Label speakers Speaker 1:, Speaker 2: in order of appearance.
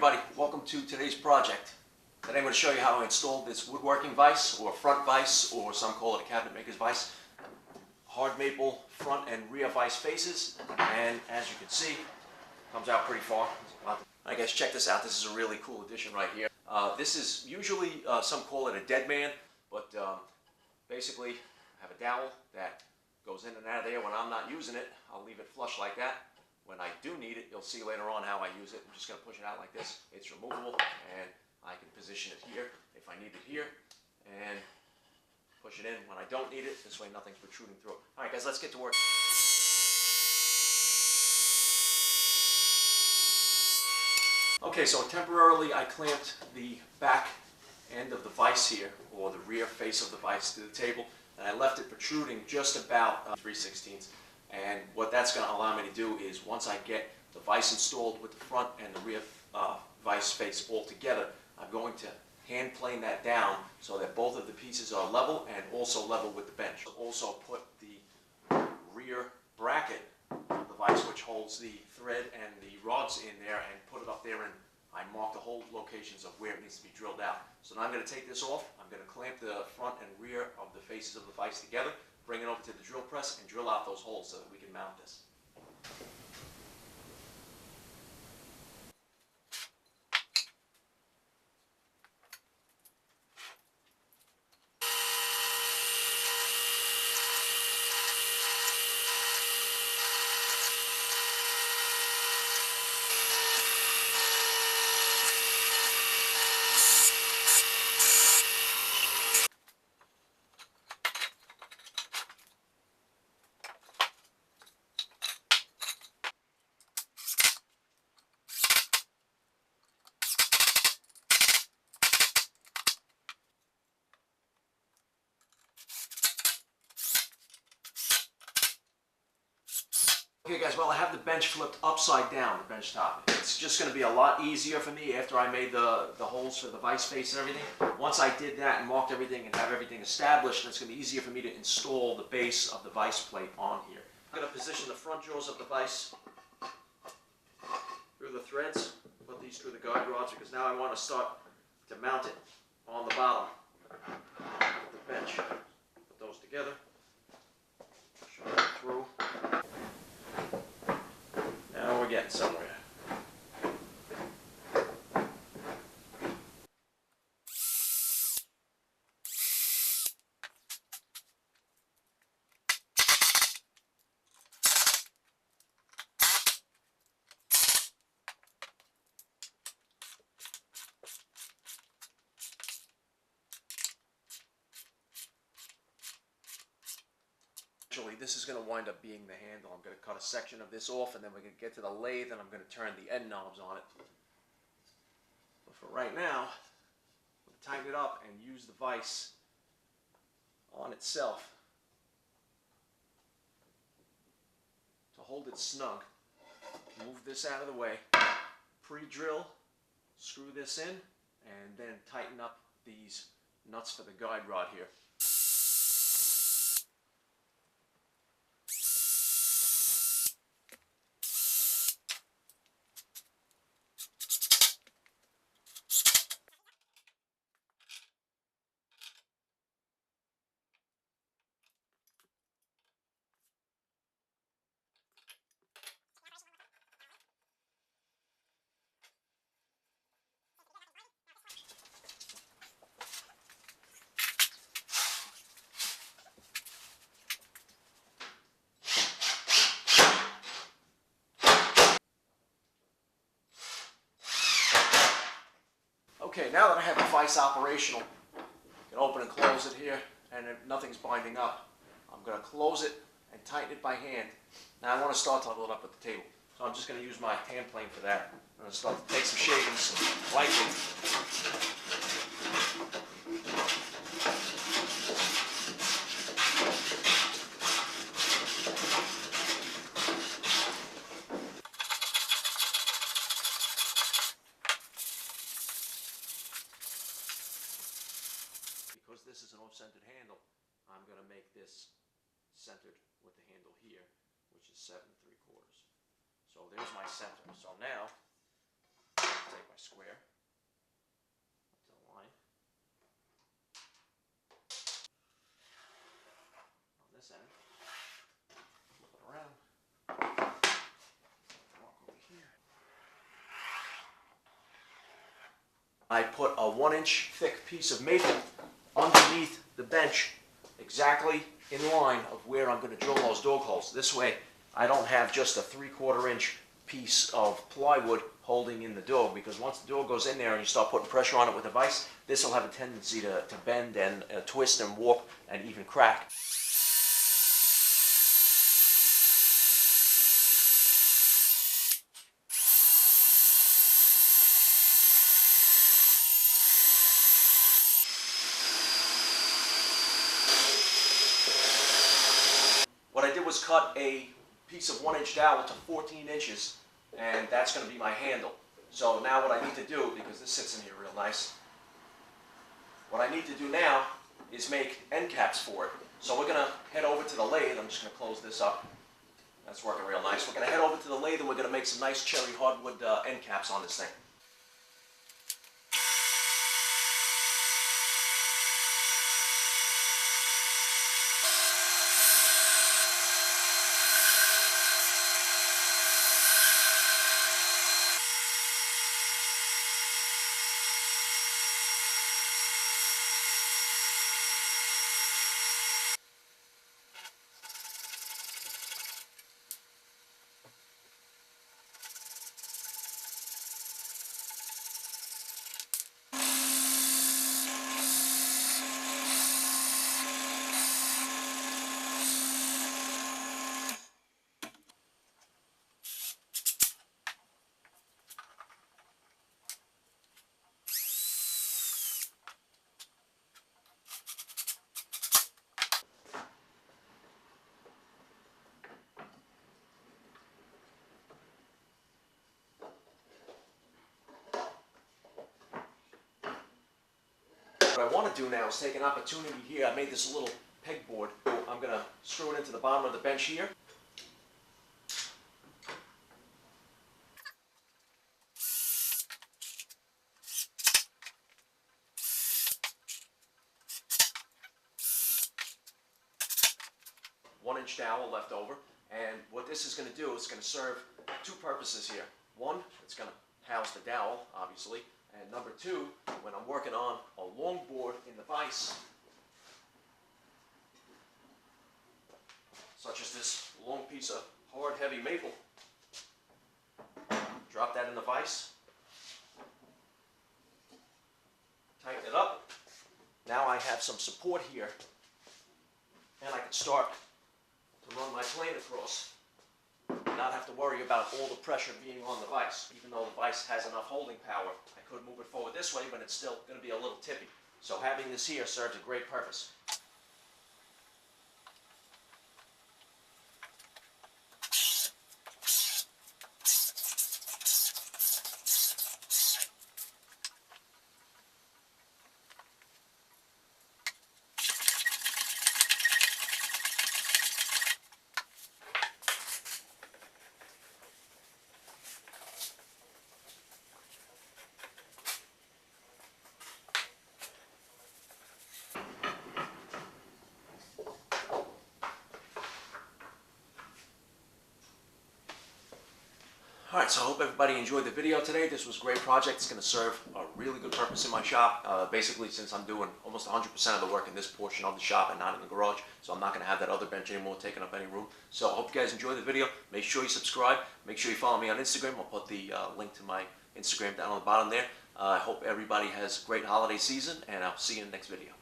Speaker 1: everybody, welcome to today's project. Today I'm going to show you how I installed this woodworking vise, or front vise, or some call it a cabinet maker's vise. Hard maple front and rear vise faces, and as you can see, comes out pretty far. Alright guys, check this out. This is a really cool addition right here. This is usually, some call it a dead man, but basically I have a dowel that goes in and out of there. When I'm not using it, I'll leave it flush like that. When I do need it, you'll see later on how I use it. I'm just going to push it out like this. It's removable, and I can position it here if I need it here, and push it in when I don't need it. This way nothing's protruding through it. Alright guys, let's get to work. Okay, so temporarily I clamped the back end of the vise here, or the rear face of the vise, to the table, and I left it protruding just about 3/16. And what that's going to allow me to do is, once I get the vise installed with the front and the rear vise face all together, I'm going to hand plane that down so that both of the pieces are level and also level with the bench. Also put the rear bracket of the vise, which holds the thread and the rods in there, and put it up there, and I mark the whole locations of where it needs to be drilled out. So now I'm going to take this off. I'm going to clamp the front and rear of the faces of the vise together, bring it over to the drill press, and drill out those holes so that we can mount this. Okay guys, well I have the bench flipped upside down, the bench top. It's just going to be a lot easier for me after I made the holes for the vise face and everything. Once I did that and marked everything and have everything established, it's going to be easier for me to install the base of the vise plate on here. I'm going to position the front jaws of the vise through the threads, put these through the guide rods, because now I want to start to mount it on the bottom of the bench. Put those together, shove it through. Now we're getting somewhere. This is going to wind up being the handle. I'm going to cut a section of this off, and then we're going to get to the lathe, and I'm going to turn the end knobs on it. But for right now, I'm going to tighten it up and use the vise on itself to hold it snug. Move this out of the way, pre-drill, screw this in, and then tighten up these nuts for the guide rod here. Okay, now that I have the vise operational, I can open and close it here, and if nothing's binding up, I'm going to close it and tighten it by hand. Now I want to start to level it up with the table, so I'm just going to use my hand plane for that. I'm going to start to take some shavings lightly. Because this is an off-centered handle, I'm going to make this centered with the handle here, which is 7 3/4. So there's my center. So now, take my square I put a 1-inch thick piece of maple underneath the bench, exactly in line of where I'm going to drill those dog holes. This way, I don't have just a 3/4 inch piece of plywood holding in the dog, because once the dog goes in there and you start putting pressure on it with a vise, this will have a tendency to bend and twist and warp and even crack. What I did was cut a piece of 1-inch dowel to 14 inches, and that's going to be my handle. So now what I need to do, because this sits in here real nice, what I need to do now is make end caps for it. So we're going to head over to the lathe. I'm just going to close this up. That's working real nice. We're going to head over to the lathe and we're going to make some nice cherry hardwood end caps on this thing. What I want to do now is take an opportunity here. I made this little pegboard. I'm going to screw it into the bottom of the bench here. One-inch dowel left over, and what this is going to do is going to serve two purposes here. One, it's going to house the dowel, obviously, and number two, when I'm working on a long board in the vise, such as this long piece of hard, heavy maple, drop that in the vise, tighten it up. Now I have some support here, and I can start to run my plane across and not have to worry about all the pressure being on the vise. Even though the vise has enough holding power, I could move it forward this way, but it's still going to be a little tippy. So having this here serves a great purpose. Alright, so I hope everybody enjoyed the video today. This was a great project. It's going to serve a really good purpose in my shop. Basically, since I'm doing almost 100% of the work in this portion of the shop and not in the garage, so I'm not going to have that other bench anymore taking up any room. So I hope you guys enjoyed the video. Make sure you subscribe. Make sure you follow me on Instagram. I'll put the link to my Instagram down on the bottom there. I hope everybody has a great holiday season, and I'll see you in the next video.